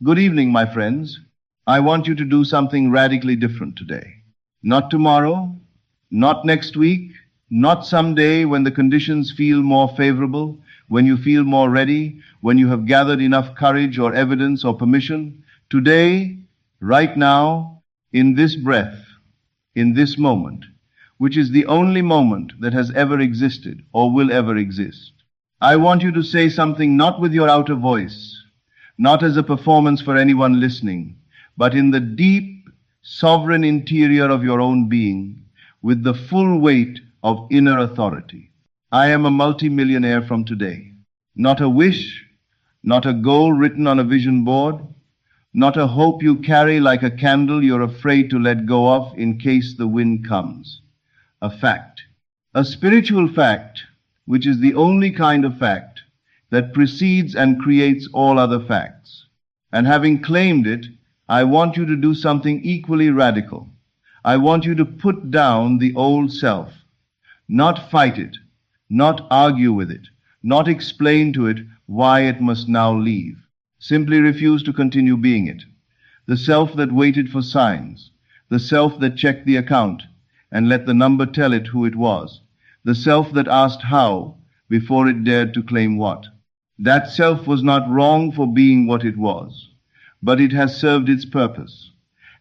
Good evening, my friends. I want you to do something radically different today. Not tomorrow, not next week, not someday when the conditions feel more favorable, when you feel more ready, when you have gathered enough courage or evidence or permission. Today, right now, in this breath, in this moment, which is the only moment that has ever existed or will ever exist. I want you to say something not with your outer voice, not as a performance for anyone listening, but in the deep, sovereign interior of your own being, with the full weight of inner authority. I am a multimillionaire from today. Not a wish, not a goal written on a vision board, not a hope you carry like a candle you're afraid to let go of in case the wind comes. A fact. A spiritual fact, which is the only kind of fact that precedes and creates all other facts. And having claimed it, I want you to do something equally radical. I want you to put down the old self, not fight it, not argue with it, not explain to it why it must now leave. Simply refuse to continue being it. The self that waited for signs, the self that checked the account and let the number tell it who it was, the self that asked how before it dared to claim what. That self was not wrong for being what it was, but it has served its purpose,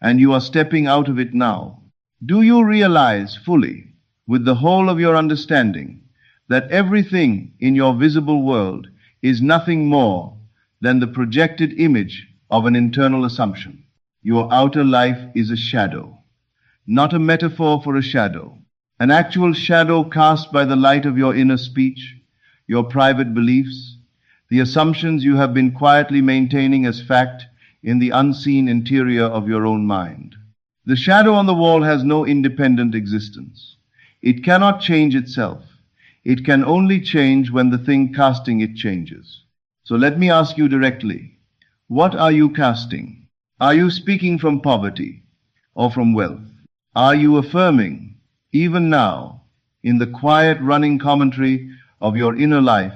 and you are stepping out of it now. Do you realize fully, with the whole of your understanding, that everything in your visible world is nothing more than the projected image of an internal assumption? Your outer life is a shadow, not a metaphor for a shadow, an actual shadow cast by the light of your inner speech, your private beliefs, the assumptions you have been quietly maintaining as fact in the unseen interior of your own mind. The shadow on the wall has no independent existence. It cannot change itself. It can only change when the thing casting it changes. So let me ask you directly, what are you casting? Are you speaking from poverty or from wealth? Are you affirming, even now, in the quiet running commentary of your inner life,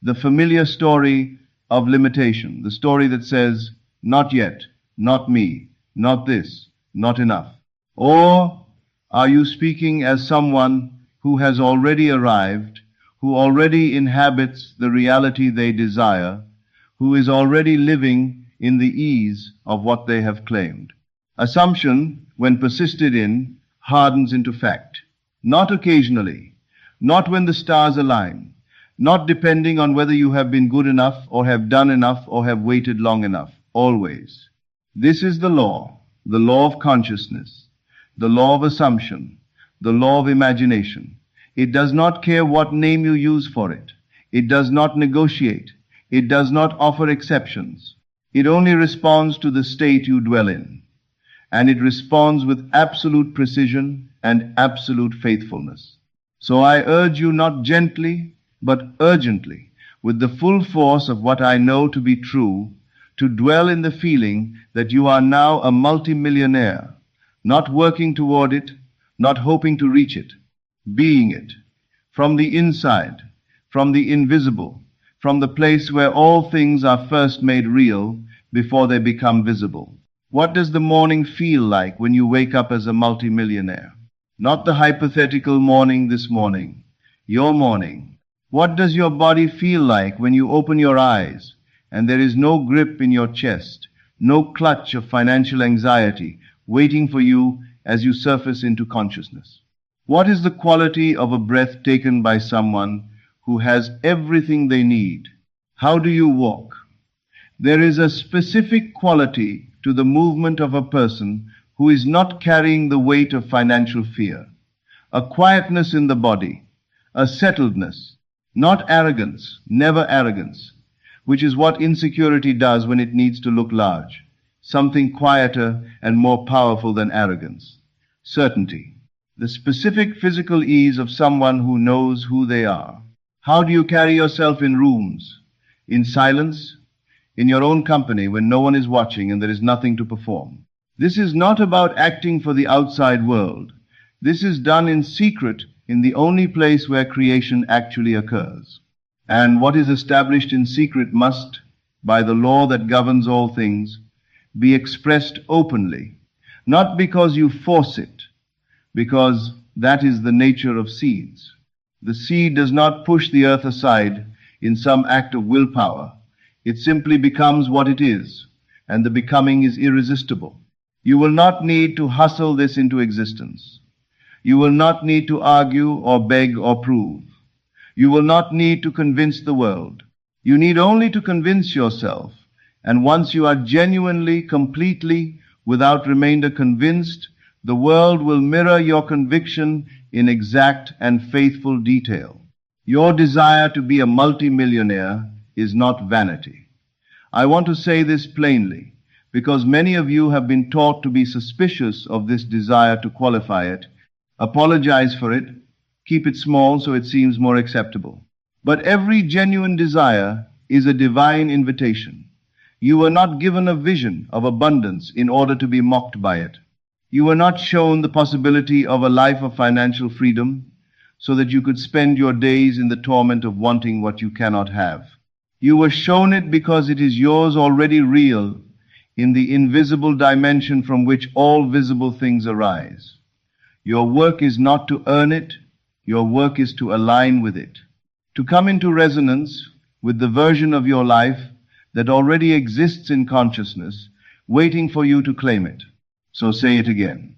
the familiar story of limitation, the story that says, not yet, not me, not this, not enough? Or are you speaking as someone who has already arrived, who already inhabits the reality they desire, who is already living in the ease of what they have claimed? Assumption, when persisted in, hardens into fact. Not occasionally, not when the stars align, not depending on whether you have been good enough or have done enough or have waited long enough. Always. This is the law of consciousness, the law of assumption, the law of imagination. It does not care what name you use for it. It does not negotiate. It does not offer exceptions. It only responds to the state you dwell in. And it responds with absolute precision and absolute faithfulness. So I urge you not gently, but urgently, with the full force of what I know to be true, to dwell in the feeling that you are now a multimillionaire, not working toward it, not hoping to reach it, being it, from the inside, from the invisible, from the place where all things are first made real before they become visible. What does the morning feel like when you wake up as a multimillionaire? Not the hypothetical morning this morning, your morning. What does your body feel like when you open your eyes and there is no grip in your chest, no clutch of financial anxiety waiting for you as you surface into consciousness? What is the quality of a breath taken by someone who has everything they need? How do you walk? There is a specific quality to the movement of a person who is not carrying the weight of financial fear, a quietness in the body, a settledness, not arrogance, never arrogance, which is what insecurity does when it needs to look large, something quieter and more powerful than arrogance. Certainty, the specific physical ease of someone who knows who they are. How do you carry yourself in rooms, in silence, in your own company when no one is watching and there is nothing to perform? This is not about acting for the outside world. This is done in secret in the only place where creation actually occurs. And what is established in secret must, by the law that governs all things, be expressed openly, not because you force it, because that is the nature of seeds. The seed does not push the earth aside in some act of willpower. It simply becomes what it is, and the becoming is irresistible. You will not need to hustle this into existence. You will not need to argue or beg or prove. You will not need to convince the world. You need only to convince yourself, and once you are genuinely, completely, without remainder convinced, the world will mirror your conviction in exact and faithful detail. Your desire to be a multimillionaire is not vanity. I want to say this plainly, because many of you have been taught to be suspicious of this desire to qualify it. Apologize for it, keep it small so it seems more acceptable. But every genuine desire is a divine invitation. You were not given a vision of abundance in order to be mocked by it. You were not shown the possibility of a life of financial freedom so that you could spend your days in the torment of wanting what you cannot have. You were shown it because it is yours already real in the invisible dimension from which all visible things arise. Your work is not to earn it, your work is to align with it, to come into resonance with the version of your life that already exists in consciousness, waiting for you to claim it. So say it again,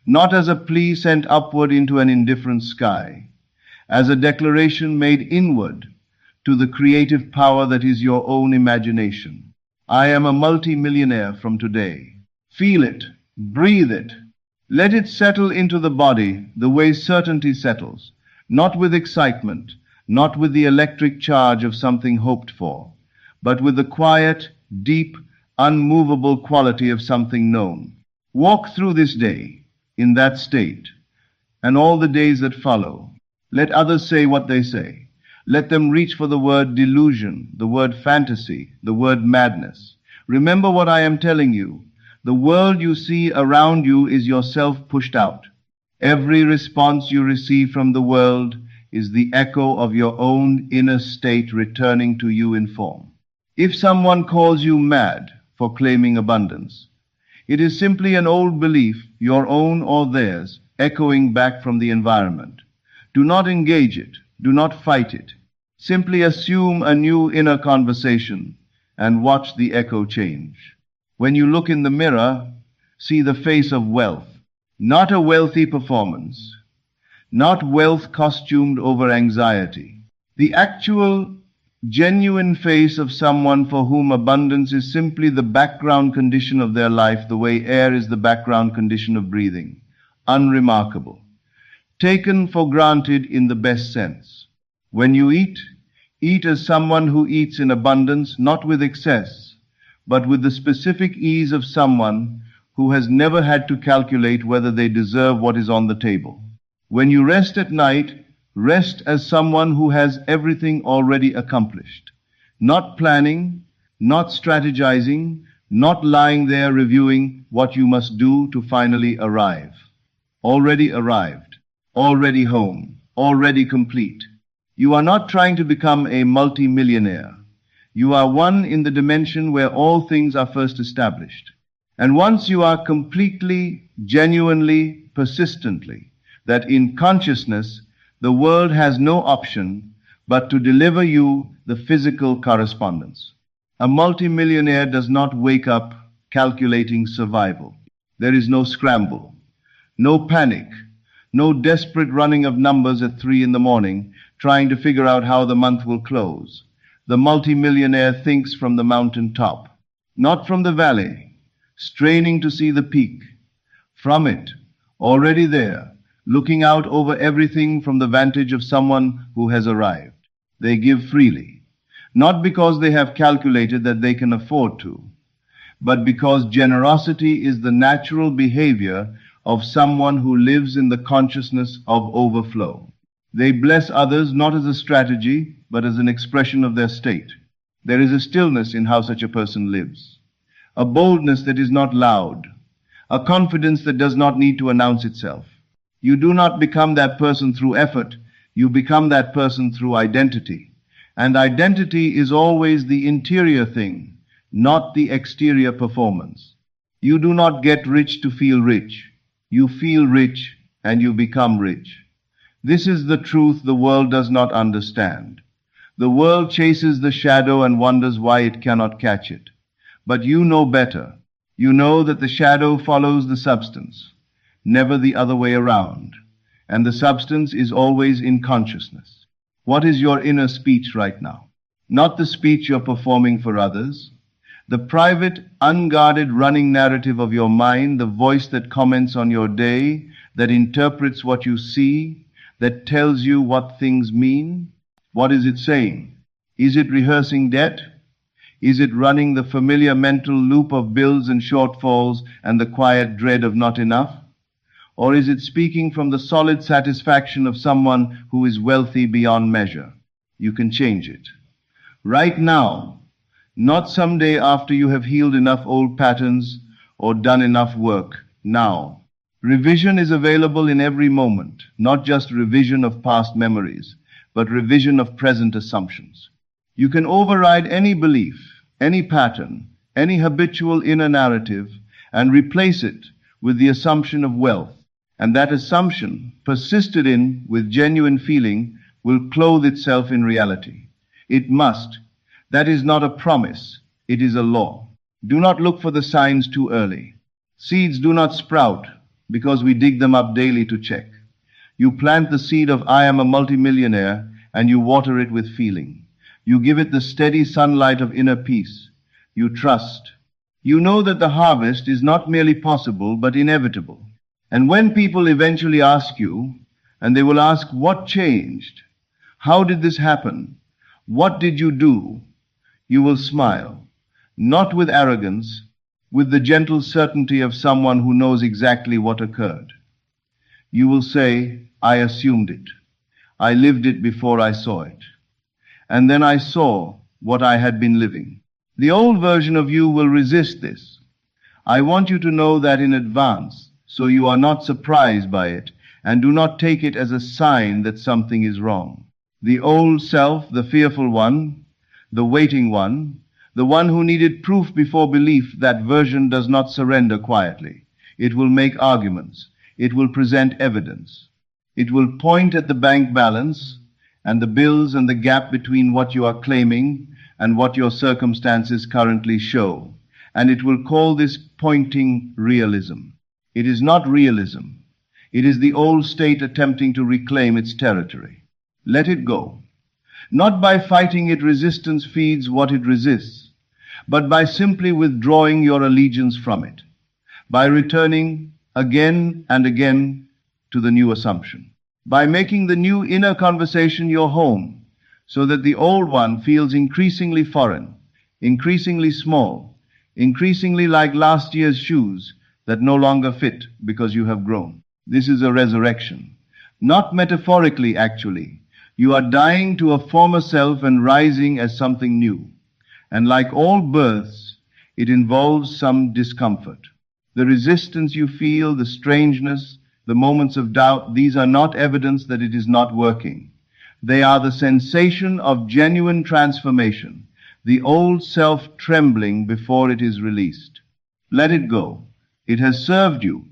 not as a plea sent upward into an indifferent sky, as a declaration made inward to the creative power that is your own imagination. I am a multimillionaire from today. Feel it, breathe it. Let it settle into the body the way certainty settles, not with excitement, not with the electric charge of something hoped for, but with the quiet, deep, unmovable quality of something known. Walk through this day in that state, and all the days that follow. Let others say what they say. Let them reach for the word delusion, the word fantasy, the word madness. Remember what I am telling you. The world you see around you is yourself pushed out. Every response you receive from the world is the echo of your own inner state returning to you in form. If someone calls you mad for claiming abundance, it is simply an old belief, your own or theirs, echoing back from the environment. Do not engage it. Do not fight it. Simply assume a new inner conversation and watch the echo change. When you look in the mirror, see the face of wealth, not a wealthy performance, not wealth costumed over anxiety. The actual, genuine face of someone for whom abundance is simply the background condition of their life, the way air is the background condition of breathing. Unremarkable. Taken for granted in the best sense. When you eat, eat as someone who eats in abundance, not with excess, but with the specific ease of someone who has never had to calculate whether they deserve what is on the table. When you rest at night, rest as someone who has everything already accomplished, not planning, not strategizing, not lying there reviewing what you must do to finally arrive. Already arrived, already home, already complete. You are not trying to become a multimillionaire. You are one in the dimension where all things are first established. And once you are completely, genuinely, persistently, that in consciousness, the world has no option but to deliver you the physical correspondence. A multimillionaire does not wake up calculating survival. There is no scramble, no panic, no desperate running of numbers at 3 a.m, trying to figure out how the month will close. The multimillionaire thinks from the mountain top, not from the valley, straining to see the peak. From it, already there, looking out over everything from the vantage of someone who has arrived. They give freely, not because they have calculated that they can afford to, but because generosity is the natural behavior of someone who lives in the consciousness of overflow. They bless others not as a strategy, but as an expression of their state. There is a stillness in how such a person lives, a boldness that is not loud, a confidence that does not need to announce itself. You do not become that person through effort, you become that person through identity. And identity is always the interior thing, not the exterior performance. You do not get rich to feel rich. You feel rich and you become rich. This is the truth the world does not understand. The world chases the shadow and wonders why it cannot catch it. But you know better. You know that the shadow follows the substance, never the other way around. And the substance is always in consciousness. What is your inner speech right now? Not the speech you're performing for others. The private, unguarded running narrative of your mind, the voice that comments on your day, that interprets what you see, that tells you what things mean. What is it saying? Is it rehearsing debt? Is it running the familiar mental loop of bills and shortfalls and the quiet dread of not enough? Or is it speaking from the solid satisfaction of someone who is wealthy beyond measure? You can change it. Right now, not someday after you have healed enough old patterns or done enough work. Now. Revision is available in every moment, not just revision of past memories, but revision of present assumptions. You can override any belief, any pattern, any habitual inner narrative, and replace it with the assumption of wealth. And that assumption, persisted in with genuine feeling, will clothe itself in reality. It must. That is not a promise, it is a law. Do not look for the signs too early. Seeds do not sprout because we dig them up daily to check. You plant the seed of I am a multimillionaire and you water it with feeling. You give it the steady sunlight of inner peace. You trust. You know that the harvest is not merely possible but inevitable. And when people eventually ask you, and they will ask, what changed? How did this happen? What did you do? You will smile, not with arrogance, with the gentle certainty of someone who knows exactly what occurred. You will say, I assumed it. I lived it before I saw it. And then I saw what I had been living. The old version of you will resist this. I want you to know that in advance, so you are not surprised by it, and do not take it as a sign that something is wrong. The old self, the fearful one, the waiting one, the one who needed proof before belief, that version does not surrender quietly. It will make arguments. It will present evidence. It will point at the bank balance and the bills and the gap between what you are claiming and what your circumstances currently show. And it will call this pointing realism. It is not realism. It is the old state attempting to reclaim its territory. Let it go. Not by fighting it, resistance feeds what it resists, but by simply withdrawing your allegiance from it, by returning again and again to the new assumption, by making the new inner conversation your home, so that the old one feels increasingly foreign, increasingly small, increasingly like last year's shoes that no longer fit because you have grown. This is a resurrection. Not metaphorically, actually. You are dying to a former self and rising as something new. And like all births, it involves some discomfort. The resistance you feel, the strangeness, the moments of doubt, these are not evidence that it is not working. They are the sensation of genuine transformation, the old self trembling before it is released. Let it go. It has served you.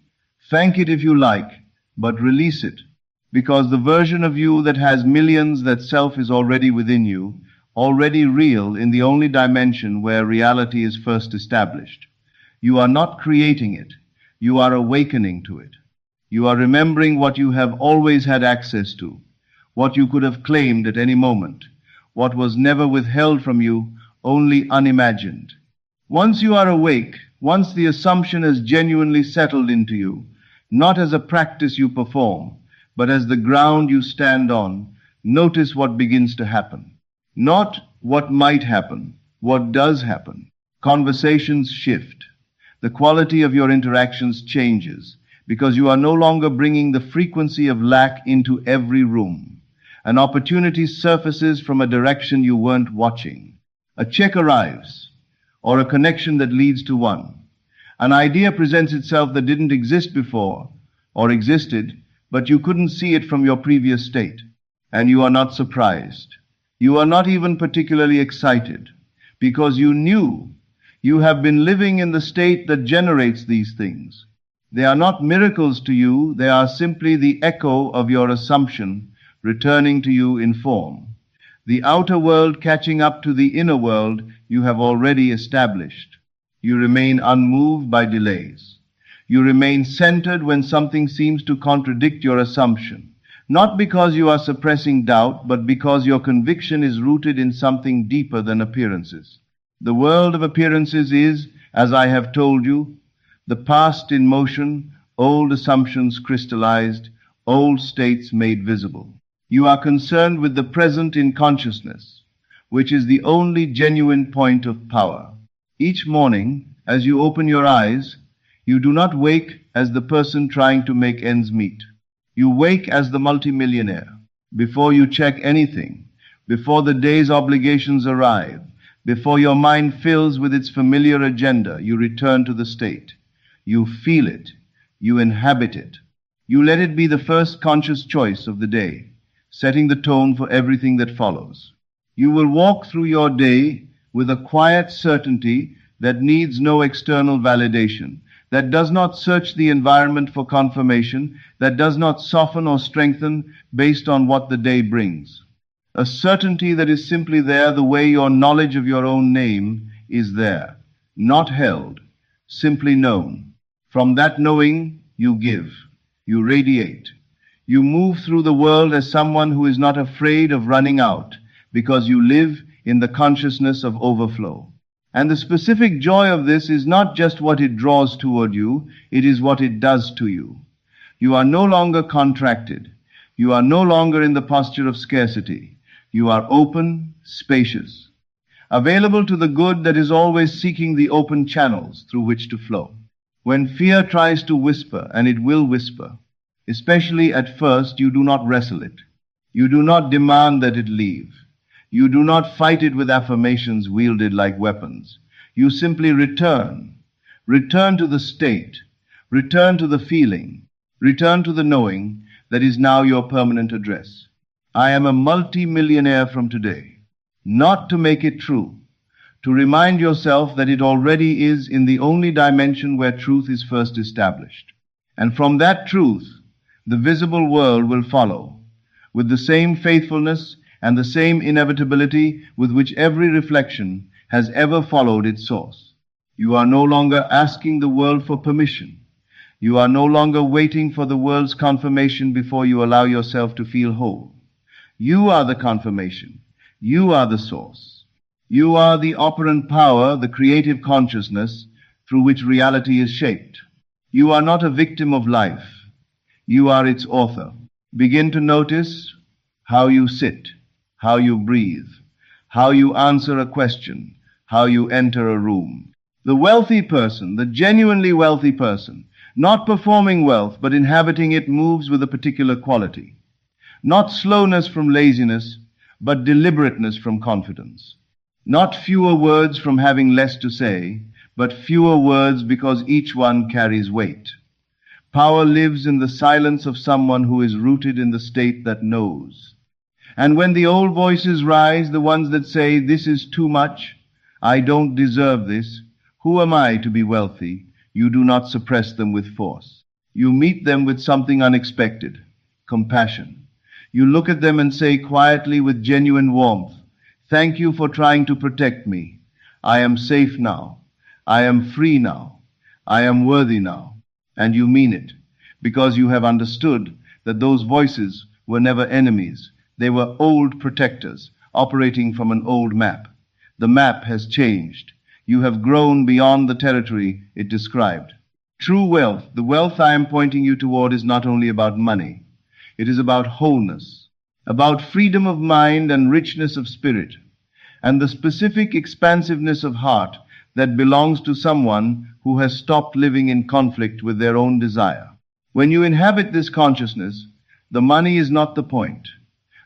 Thank it if you like, but release it. Because the version of you that has millions, that self is already within you, already real in the only dimension where reality is first established. You are not creating it. You are awakening to it. You are remembering what you have always had access to, what you could have claimed at any moment, what was never withheld from you, only unimagined. Once you are awake, once the assumption has genuinely settled into you, not as a practice you perform, but as the ground you stand on, notice what begins to happen. Not what might happen, what does happen. Conversations shift. The quality of your interactions changes because you are no longer bringing the frequency of lack into every room. An opportunity surfaces from a direction you weren't watching. A check arrives, or a connection that leads to one. An idea presents itself that didn't exist before, or existed, but you couldn't see it from your previous state, and you are not surprised. You are not even particularly excited because you knew you have been living in the state that generates these things. They are not miracles to you, they are simply the echo of your assumption returning to you in form. The outer world catching up to the inner world you have already established. You remain unmoved by delays. You remain centered when something seems to contradict your assumption. Not because you are suppressing doubt, but because your conviction is rooted in something deeper than appearances. The world of appearances is, as I have told you, the past in motion, old assumptions crystallized, old states made visible. You are concerned with the present in consciousness, which is the only genuine point of power. Each morning, as you open your eyes, you do not wake as the person trying to make ends meet. You wake as the multimillionaire. Before you check anything, before the day's obligations arrive, before your mind fills with its familiar agenda, you return to the state. You feel it. You inhabit it. You let it be the first conscious choice of the day, setting the tone for everything that follows. You will walk through your day with a quiet certainty that needs no external validation, that does not search the environment for confirmation, that does not soften or strengthen based on what the day brings. A certainty that is simply there the way your knowledge of your own name is there, not held, simply known. From that knowing, you give, you radiate. You move through the world as someone who is not afraid of running out because you live in the consciousness of overflow. And the specific joy of this is not just what it draws toward you, it is what it does to you. You are no longer contracted. You are no longer in the posture of scarcity. You are open, spacious, available to the good that is always seeking the open channels through which to flow. When fear tries to whisper, and it will whisper, especially at first, you do not wrestle it. You do not demand that it leave. You do not fight it with affirmations wielded like weapons. You simply return. Return to the state. Return to the feeling. Return to the knowing that is now your permanent address. I am a multi-millionaire from today. Not to make it true. To remind yourself that it already is in the only dimension where truth is first established. And from that truth, the visible world will follow, with the same faithfulness and the same inevitability with which every reflection has ever followed its source. You are no longer asking the world for permission. You are no longer waiting for the world's confirmation before you allow yourself to feel whole. You are the confirmation. You are the source. You are the operant power, the creative consciousness through which reality is shaped. You are not a victim of life. You are its author. Begin to notice how you sit, how you breathe, how you answer a question, how you enter a room. The wealthy person, the genuinely wealthy person, not performing wealth but inhabiting it, moves with a particular quality. Not slowness from laziness, but deliberateness from confidence. Not fewer words from having less to say, but fewer words because each one carries weight. Power lives in the silence of someone who is rooted in the state that knows. And when the old voices rise, the ones that say, "This is too much, I don't deserve this, who am I to be wealthy?" you do not suppress them with force. You meet them with something unexpected, compassion. You look at them and say quietly with genuine warmth, "Thank you for trying to protect me. I am safe now. I am free now. I am worthy now." And you mean it, because you have understood that those voices were never enemies. They were old protectors, operating from an old map. The map has changed. You have grown beyond the territory it described. True wealth, the wealth I am pointing you toward, is not only about money. It is about wholeness, about freedom of mind and richness of spirit, and the specific expansiveness of heart that belongs to someone who has stopped living in conflict with their own desire. When you inhabit this consciousness, the money is not the point.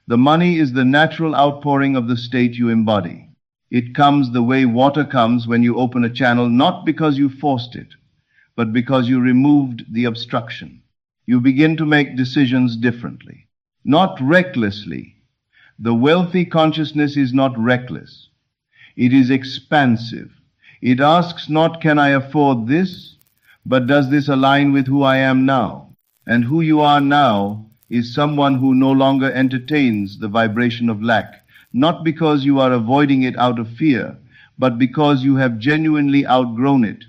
The money is the natural outpouring of the state you embody. It comes the way water comes when you open a channel, not because you forced it, but because you removed the obstruction. You begin to make decisions differently, not recklessly, The wealthy consciousness is not reckless. It is expansive. It asks not, can I afford this? But does this align with who I am now? And who you are now is someone who no longer entertains the vibration of lack, not because you are avoiding it out of fear, but because you have genuinely outgrown it.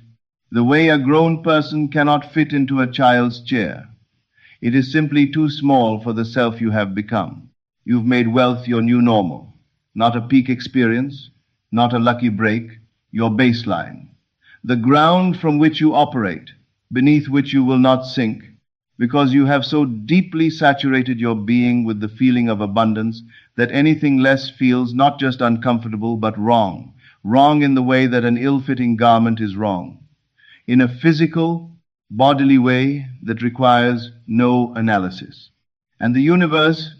The way a grown person cannot fit into a child's chair. It is simply too small for the self you have become. You've made wealth your new normal, not a peak experience, not a lucky break, your baseline. The ground from which you operate, beneath which you will not sink, because you have so deeply saturated your being with the feeling of abundance that anything less feels not just uncomfortable but wrong. Wrong in the way that an ill-fitting garment is wrong. In a physical, bodily way that requires no analysis. And the universe,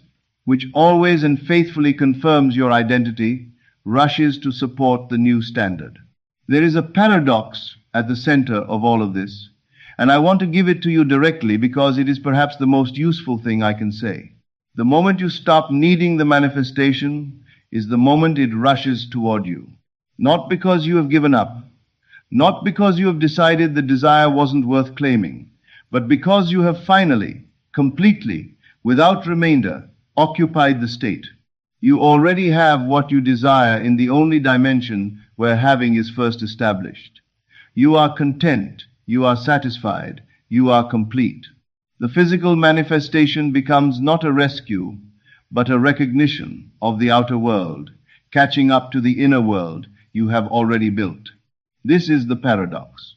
which always and faithfully confirms your identity, rushes to support the new standard. There is a paradox at the center of all of this, and I want to give it to you directly because it is perhaps the most useful thing I can say. The moment you stop needing the manifestation is the moment it rushes toward you. Not because you have given up, not because you have decided the desire wasn't worth claiming, but because you have finally, completely, without remainder, occupied the state. You already have what you desire in the only dimension where having is first established. You are content, you are satisfied, you are complete. The physical manifestation becomes not a rescue, but a recognition of the outer world, catching up to the inner world you have already built. This is the paradox.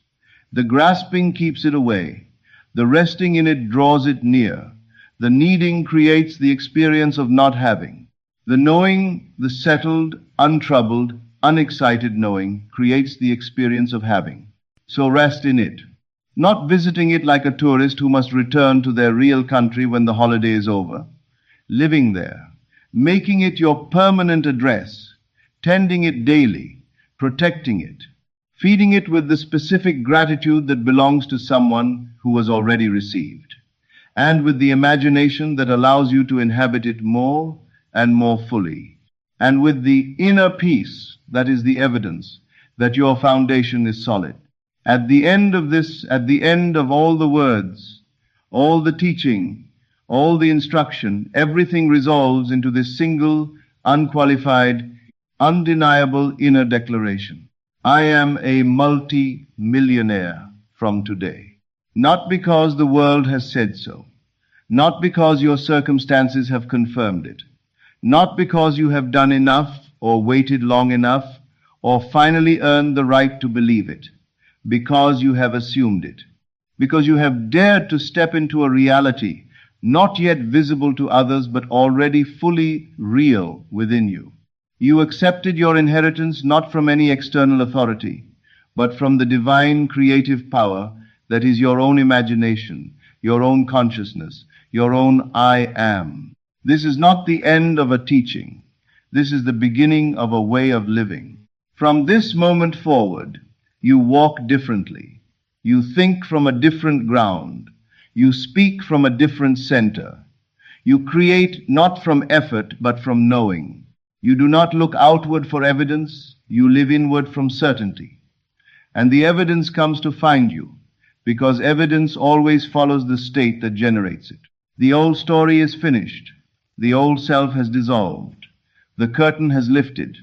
The grasping keeps it away. The resting in it draws it near. The needing creates the experience of not having. The knowing, the settled, untroubled, unexcited knowing creates the experience of having. So rest in it, not visiting it like a tourist who must return to their real country when the holiday is over. Living there, making it your permanent address, tending it daily, protecting it, feeding it with the specific gratitude that belongs to someone who has already received, and with the imagination that allows you to inhabit it more and more fully, and with the inner peace that is the evidence that your foundation is solid. At the end of this, at the end of all the words, all the teaching, all the instruction, everything resolves into this single, unqualified, undeniable inner declaration. I am a multi-millionaire from today. Not because the world has said so, not because your circumstances have confirmed it, not because you have done enough or waited long enough or finally earned the right to believe it, because you have assumed it, because you have dared to step into a reality not yet visible to others but already fully real within you. You accepted your inheritance not from any external authority, but from the divine creative power that is your own imagination, your own consciousness, your own I am. This is not the end of a teaching. This is the beginning of a way of living. From this moment forward, you walk differently. You think from a different ground. You speak from a different center. You create not from effort, but from knowing. You do not look outward for evidence, you live inward from certainty. And the evidence comes to find you, because evidence always follows the state that generates it. The old story is finished. The old self has dissolved. The curtain has lifted.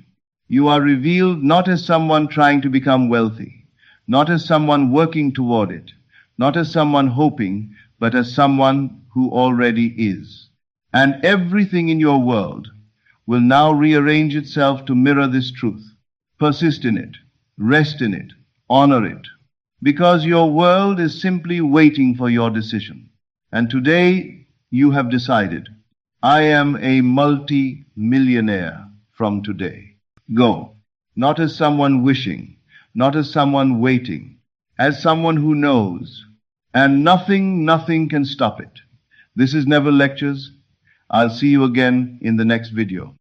You are revealed not as someone trying to become wealthy, not as someone working toward it, not as someone hoping, but as someone who already is. And everything in your world will now rearrange itself to mirror this truth. Persist in it, rest in it, honor it, because your world is simply waiting for your decision. And today you have decided, I am a multi-millionaire from today. Go, not as someone wishing, not as someone waiting, as someone who knows, and nothing can stop it. This is Neville Lectures. I'll see you again in the next video.